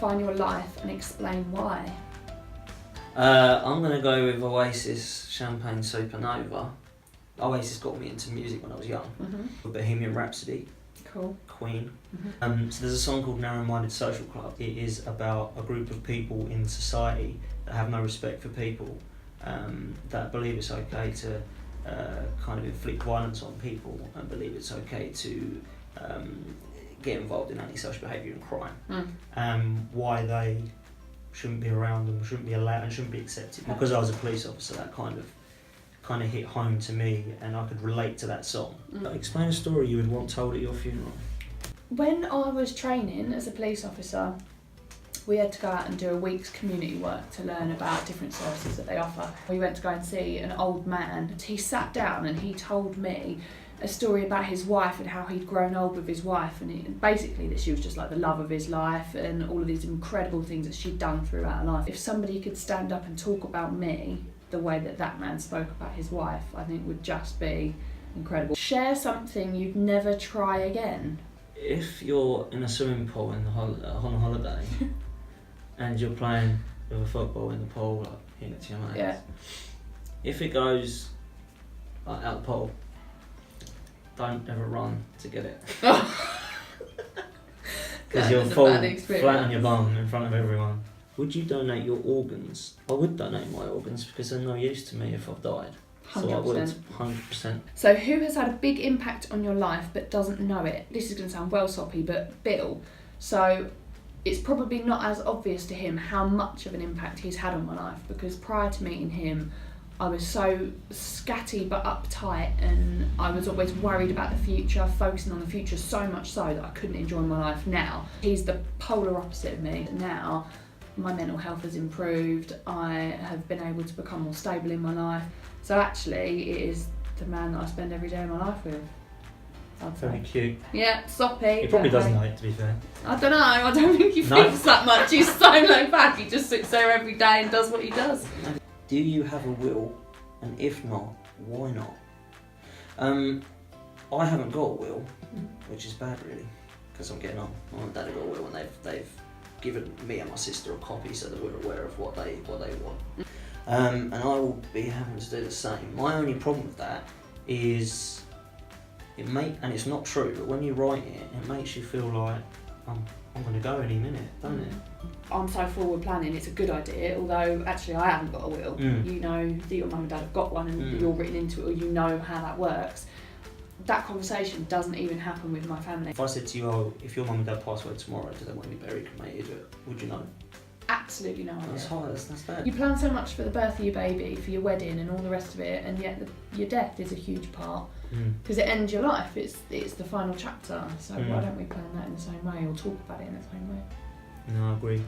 define your life and explain why. I'm going to go with Oasis Champagne Supernova. Oasis got me into music when I was young. Bohemian Rhapsody. Cool. Queen. So there's a song called Narrow Minded Social Club. It is about a group of people in society that have no respect for people, that believe it's okay to kind of inflict violence on people and believe it's okay to get involved in antisocial behaviour and crime. Why they shouldn't be around them, shouldn't be allowed and shouldn't be accepted. Because I was a police officer, that kind of hit home to me and I could relate to that song. Explain a story you would want told at your funeral. When I was training as a police officer, we had to go out and do a week's community work to learn about different services that they offer. We went to go and see an old man. He sat down and he told me a story about his wife and how he'd grown old with his wife, and basically that she was just like the love of his life and all of these incredible things that she'd done throughout her life. If somebody could stand up and talk about me the way that that man spoke about his wife, I think would just be incredible. Share something you'd never try again. If you're in a swimming pool on a holiday and you're playing with a football in the pool, like hitting it to your mates, if it goes like, out the pool, don't ever run to get it. Because you'll fall flat on your bum in front of everyone. Would you donate your organs? I would donate my organs because they're no use to me if I've died. 100%. So I would, 100%. So who has had a big impact on your life but doesn't know it? This is going to sound well soppy, but Bill. So it's probably not as obvious to him how much of an impact he's had on my life, because prior to meeting him, I was so scatty but uptight, and I was always worried about the future, focusing on the future so much so that I couldn't enjoy my life now. He's the polar opposite of me. Now, my mental health has improved, I have been able to become more stable in my life. So actually, it is the man that I spend every day of my life with. Very cute. Yeah, soppy. He probably does know it, to be fair. I don't know, I don't think he thinks that much. He's so laid back, he just sits there every day and does what he does. Do you have a will? And if not, why not? I haven't got a will, which is bad really, because I'm getting on. Mum and Dad have got a will and they've given me and my sister a copy so that we're aware of what they want. And I will be having to do the same. My only problem with that is and it's not true, but when you write it, it makes you feel like I'm going to go any minute, don't it? I'm so forward planning, it's a good idea, although actually I haven't got a will. You know that your mum and dad have got one and you're written into it, or you know how that works. That conversation doesn't even happen with my family. If I said to you, oh, if your mum and dad pass away tomorrow, do they want to be buried cremated? Would you know? Absolutely no idea. That's hard, that's bad. You plan so much for the birth of your baby, for your wedding and all the rest of it, and yet your death is a huge part. Because it ends your life, it's the final chapter, so why don't we plan that in the same way or talk about it in the same way? No, I agree.